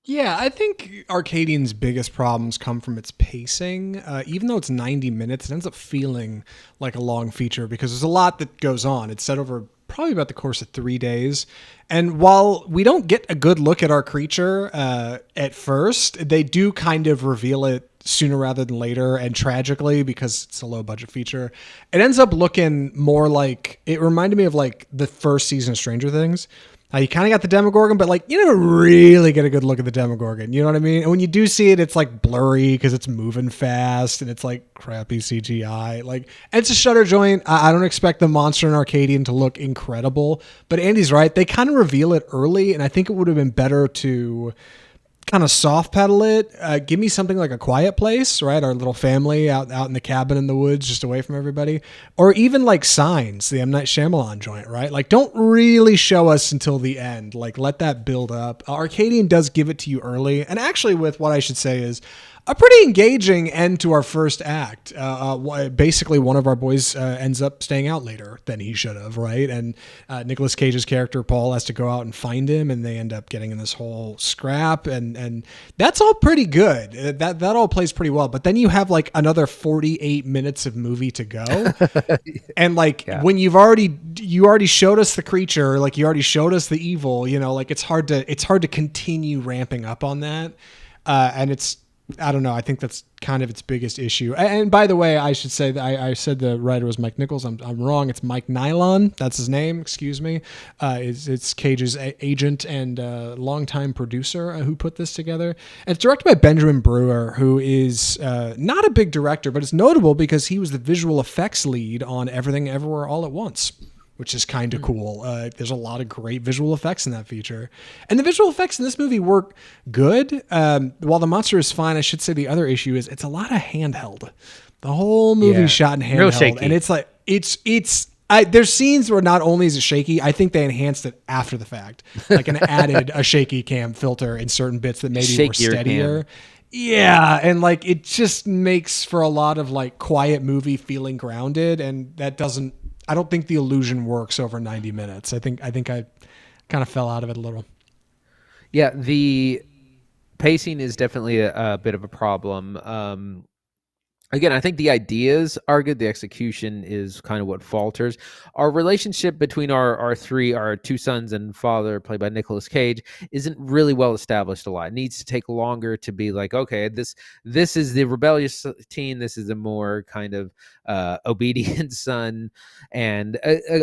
Yeah, I think Arcadian's biggest problems come from its pacing. Even though it's 90 minutes, it ends up feeling like a long feature because there's a lot that goes on. It's set over probably about the course of 3 days. And while we don't get a good look at our creature at first, they do kind of reveal it sooner rather than later, and tragically, because it's a low budget feature, it ends up looking more like, it reminded me of like the first season of Stranger Things. You kind of got the Demogorgon, but like you never really get a good look at the Demogorgon. You know what I mean? And when you do see it, it's like blurry because it's moving fast and it's like crappy CGI. Like, and it's a Shudder joint. I don't expect the monster in Arcadian to look incredible, but Andy's right. They kind of reveal it early, and I think it would have been better to kind of soft pedal it. Give me something like A Quiet Place, right? Our little family out in the cabin in the woods, just away from everybody. Or even like Signs, the M. Night Shyamalan joint, right? Like, don't really show us until the end. Like, let that build up. Arcadian does give it to you early. And actually, with what I should say is a pretty engaging end to our first act. Basically, one of our boys ends up staying out later than he should have, right? And Nicolas Cage's character, Paul, has to go out and find him, and they end up getting in this whole scrap, and that's all pretty good. That all plays pretty well. But then you have like another 48 minutes of movie to go. And like when you already showed us the creature, like you already showed us the evil, like it's hard to continue ramping up on that. And I don't know. I think that's kind of its biggest issue. And by the way, I should say that I said the writer was Mike Nichols. I'm wrong. It's Mike Nylon. That's his name. Excuse me. It's Cage's agent and longtime producer who put this together. And it's directed by Benjamin Brewer, who is not a big director, but it's notable because he was the visual effects lead on Everything Everywhere All at Once, which is kind of cool. There's a lot of great visual effects in that feature. And the visual effects in this movie work good. While the monster is fine, I should say the other issue is it's a lot of handheld. The whole movie shot in handheld. Real shaky. And it's like, there's scenes where not only is it shaky, I think they enhanced it after the fact. Like, and added a shaky cam filter in certain bits that maybe were steadier. Yeah, and like it just makes for a lot of like quiet movie feeling grounded, and that doesn't, I don't think the illusion works over 90 minutes. I think I kind of fell out of it a little. Yeah, the pacing is definitely a bit of a problem. Again, I think the ideas are good. The execution is kind of what falters. Our relationship between our two sons and father, played by Nicolas Cage, isn't really well established a lot. It needs to take longer to be like, okay, this is the rebellious teen. This is a more kind of obedient son. And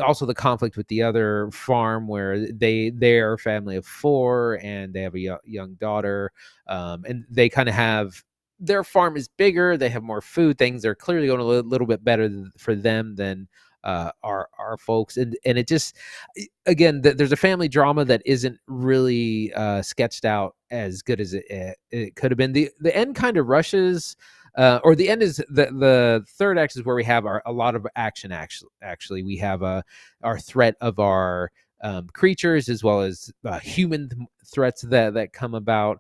also the conflict with the other farm where they're a family of 4 and they have a young daughter. And they kind of have, their farm is bigger. They have more food. Things are clearly going a little bit better for them than our folks. And it just, again, there's a family drama that isn't really sketched out as good as it could have been. The end kind of rushes, or the end is the third act is where we have a lot of action. Actually, we have our threat of our creatures as well as human threats that come about.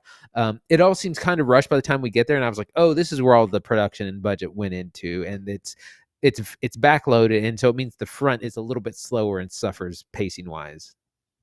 It all seems kind of rushed by the time we get there, and I was like, oh, this is where all the production and budget went into, and it's backloaded, and so it means the front is a little bit slower and suffers pacing wise.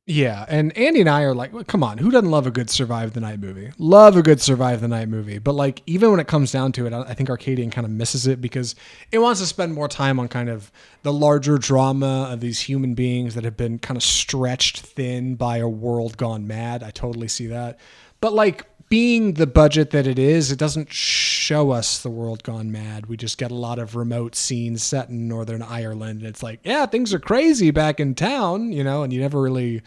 Yeah, and Andy and I are like, well, come on, who doesn't love a good survive the night movie? Love a good survive the night movie. But like, even when it comes down to it, I think Arcadian kind of misses it because it wants to spend more time on kind of the larger drama of these human beings that have been kind of stretched thin by a world gone mad. I totally see that. But like, being the budget that it is, it doesn't show us the world gone mad. We just get a lot of remote scenes set in Northern Ireland. And it's like, yeah, things are crazy back in town, and you never really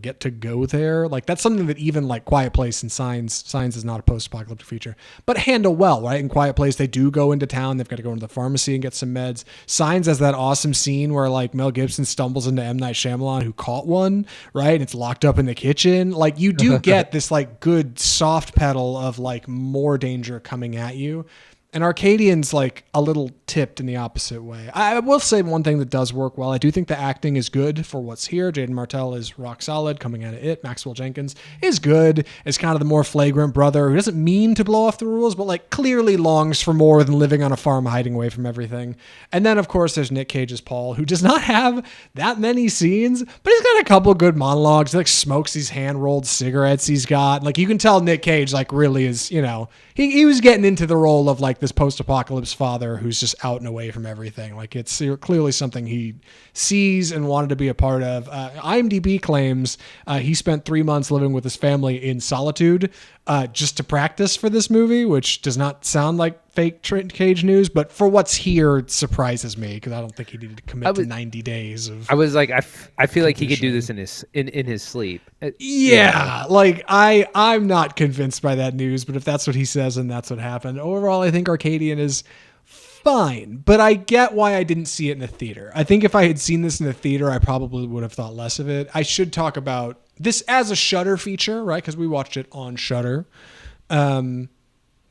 get to go there. Like that's something that even like Quiet Place and Signs is not a post-apocalyptic feature, but handle well, right? In Quiet Place, they do go into town. They've got to go into the pharmacy and get some meds. Signs has that awesome scene where like Mel Gibson stumbles into M. Night Shyamalan who caught one, right? And it's locked up in the kitchen. Like you do get this like good soft pedal of like more danger coming at you. And Arcadian's like a little tipped in the opposite way. I will say one thing that does work well. I do think the acting is good for what's here. Jaden Martell is rock solid coming out of it. Maxwell Jenkins is good as kind of the more flagrant brother who doesn't mean to blow off the rules, but like clearly longs for more than living on a farm hiding away from everything. And then of course there's Nick Cage as Paul, who does not have that many scenes, but he's got a couple good monologues. He like smokes these hand rolled cigarettes he's got. Like you can tell Nick Cage like really is, he was getting into the role of like this post-apocalypse father who's just out and away from everything. Like it's clearly something he sees and wanted to be a part of. IMDb claims he spent 3 months living with his family in solitude just to practice for this movie, which does not sound like fake Cage news, but for what's here, it surprises me because I don't think he needed to commit to 90 days of. I was like, I feel like he could do this in his sleep. Yeah, like I'm not convinced by that news, but if that's what he says and that's what happened, overall, I think Arcadian is fine, but I get why I didn't see it in the theater. I think if I had seen this in the theater, I probably would have thought less of it. I should talk about this as a Shudder feature, right? Because we watched it on Shudder.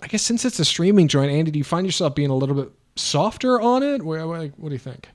I guess since it's a streaming joint, Andy, do you find yourself being a little bit softer on it? What do you think?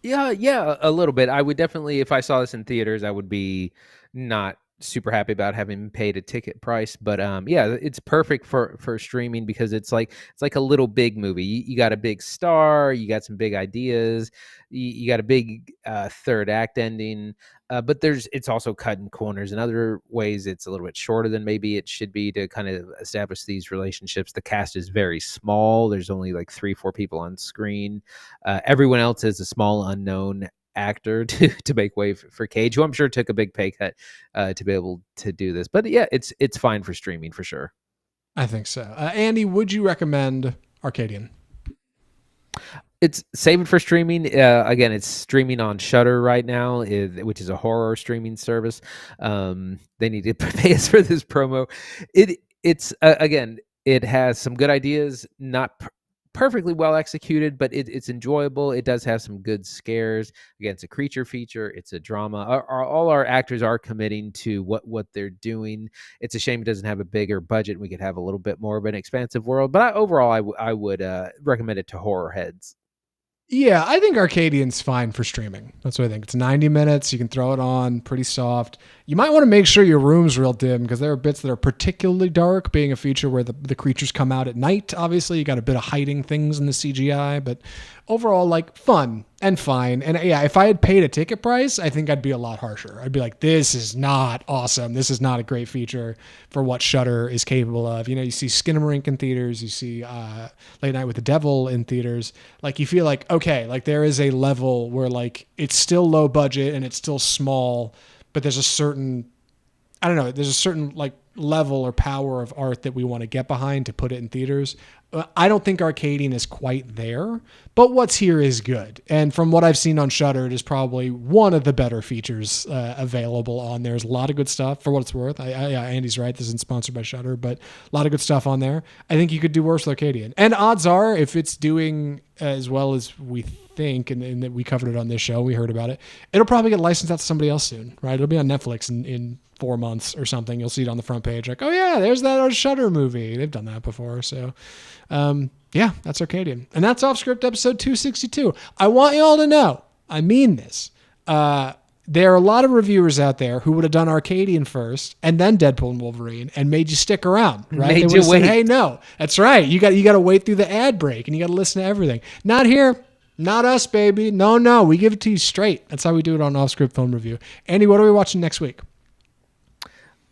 Yeah, a little bit. I would definitely, if I saw this in theaters, I would be not super happy about having paid a ticket price, but yeah, it's perfect for streaming because it's like a little big movie. You got a big star, you got some big ideas, you got a big third act ending, but it's also cut in corners. In other ways, it's a little bit shorter than maybe it should be to kind of establish these relationships. The cast is very small. There's only like 3-4 people on screen. Everyone else is a small unknown actor to make way for Cage, who I'm sure took a big pay cut to be able to do this. But yeah, it's fine for streaming for sure. I think so. Andy, would you recommend Arcadian? It's save it for streaming. Again, it's streaming on Shudder right now, which is a horror streaming service. They need to pay us for this promo. It's again, it has some good ideas, not perfectly well executed, but it's enjoyable. It does have some good scares. Again, it's a creature feature. It's a drama. All our actors are committing to what they're doing. It's a shame it doesn't have a bigger budget. We could have a little bit more of an expansive world. But overall, I would recommend it to horror heads. Yeah, I think Arcadian's fine for streaming. That's what I think. It's 90 minutes. You can throw it on pretty soft. You might want to make sure your room's real dim because there are bits that are particularly dark, being a feature where the creatures come out at night. Obviously, you got a bit of hiding things in the CGI, but overall, like fun and fine. And yeah, if I had paid a ticket price, I think I'd be a lot harsher. I'd be like, this is not awesome. This is not a great feature for what Shudder is capable of. You see Skinamarink in theaters. You see Late Night with the Devil in theaters. Like you feel like, okay, like there is a level where like it's still low budget and it's still small, but there's a certain, there's a certain like level or power of art that we want to get behind to put it in theaters. I don't think Arcadian is quite there, but what's here is good. And from what I've seen on Shudder, it is probably one of the better features available on there. There's a lot of good stuff for what it's worth. Andy's right. This isn't sponsored by Shudder, but a lot of good stuff on there. I think you could do worse with Arcadian. And odds are, if it's doing as well as we think, and that we covered it on this show, we heard about it, it'll probably get licensed out to somebody else soon, right? It'll be on Netflix in 4 months or something. You'll see it on the front page like, oh yeah, there's that Shudder movie. They've done that before. So yeah, that's Arcadian. And that's Off Script episode 262. I want you all to know, I mean this. there are a lot of reviewers out there who would have done Arcadian first and then Deadpool and Wolverine and made you stick around, right? They would have said, hey, no, that's right. You got to wait through the ad break and you got to listen to everything. Not here. Not us, baby. No. We give it to you straight. That's how we do it on Off Script Film Review. Andy, what are we watching next week?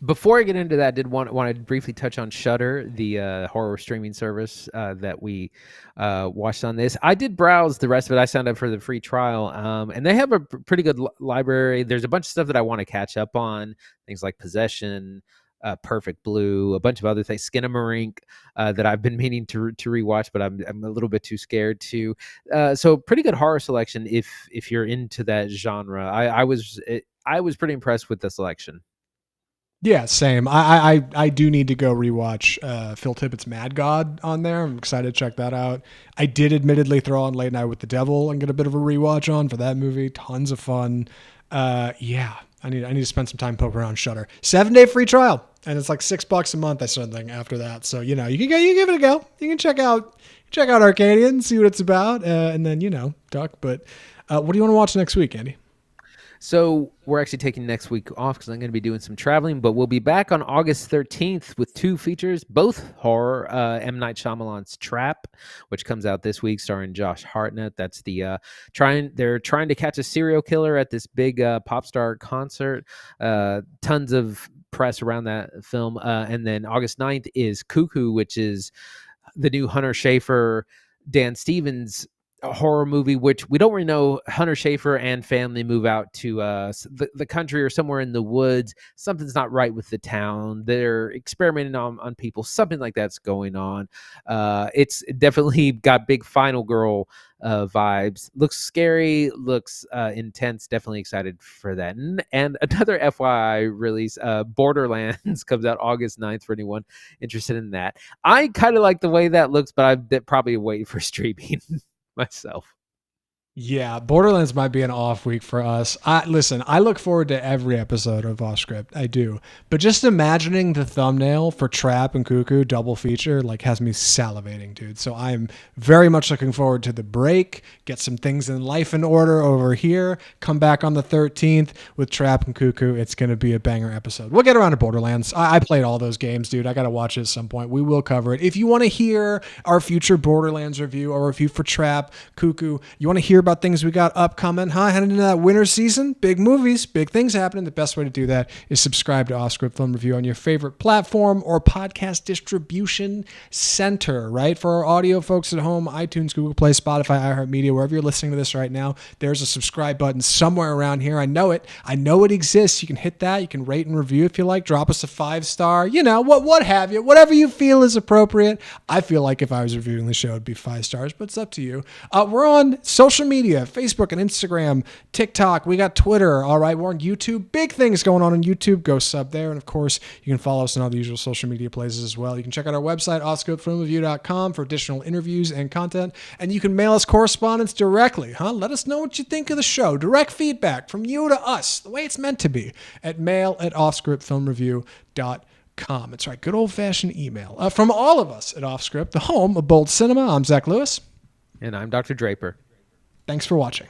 Before I get into that, I did want to briefly touch on Shudder, the horror streaming service that we watched on this. I did browse the rest of it. I signed up for the free trial, and they have a pretty good library. There's a bunch of stuff that I want to catch up on, things like Possession, Perfect Blue, a bunch of other things, Skinamarink, that I've been meaning to rewatch, but I'm a little bit too scared to. So pretty good horror selection if you're into that genre. I was pretty impressed with the selection. Yeah, same. I do need to go rewatch Phil Tippett's Mad God on there. I'm excited to check that out. I did admittedly throw on Late Night with the Devil and get a bit of a rewatch on for that movie. Tons of fun. Yeah, I need to spend some time poking around Shudder. 7-day free trial, and it's like $6 a month. I something after that. So you can go, you give it a go. You can check out Arcadian, see what it's about, and then duck. But what do you want to watch next week, Andy? So we're actually taking next week off because I'm going to be doing some traveling, but we'll be back on August 13th with 2 features, both horror. M. Night Shyamalan's Trap, which comes out this week, starring Josh Hartnett. That's they're trying to catch a serial killer at this big pop star concert. Tons of press around that film. And then August 9th is Cuckoo, which is the new Hunter Schafer, Dan Stevens a horror movie, which we don't really know. Hunter Schafer and family move out to the country or somewhere in the woods. Something's not right with the town. They're experimenting on people. Something like that's going on. It's definitely got big Final Girl vibes. Looks scary. Looks intense. Definitely excited for that. And another FYI release, Borderlands comes out August 9th for anyone interested in that. I kind of like the way that looks, but I'm probably waiting for streaming myself. Yeah, Borderlands might be an off week for us. Listen, I look forward to every episode of Off Script. I do. But just imagining the thumbnail for Trap and Cuckoo double feature has me salivating, dude. So I'm very much looking forward to the break, get some things in life in order over here, come back on the 13th with Trap and Cuckoo. It's going to be a banger episode. We'll get around to Borderlands. I played all those games, dude. I got to watch it at some point. We will cover it. If you want to hear our future Borderlands review or review for Trap, Cuckoo, you want to hear about things we got upcoming, heading into that winter season, big movies, big things happening. The best way to do that is subscribe to Off Script Film Review on your favorite platform or podcast distribution center, right? For our audio folks at home, iTunes, Google Play, Spotify, iHeartMedia, wherever you're listening to this right now, there's a subscribe button somewhere around here. I know it exists. You can hit that. You can rate and review if you like. Drop us a 5-star, what have you, whatever you feel is appropriate. I feel like if I was reviewing the show, it'd be 5 stars, but it's up to you. We're on social media, Facebook and Instagram, TikTok. We got Twitter. All right. We're on YouTube. Big things going on YouTube. Go sub there. And of course, you can follow us on all the usual social media places as well. You can check out our website, offscriptfilmreview.com, for additional interviews and content. And you can mail us correspondence directly. Let us know what you think of the show. Direct feedback from you to us, the way it's meant to be, at mail@offscriptfilmreview.com. That's right. Good old-fashioned email. From all of us at Offscript, the home of bold cinema. I'm Zach Lewis. And I'm Dr. Draper. Thanks for watching.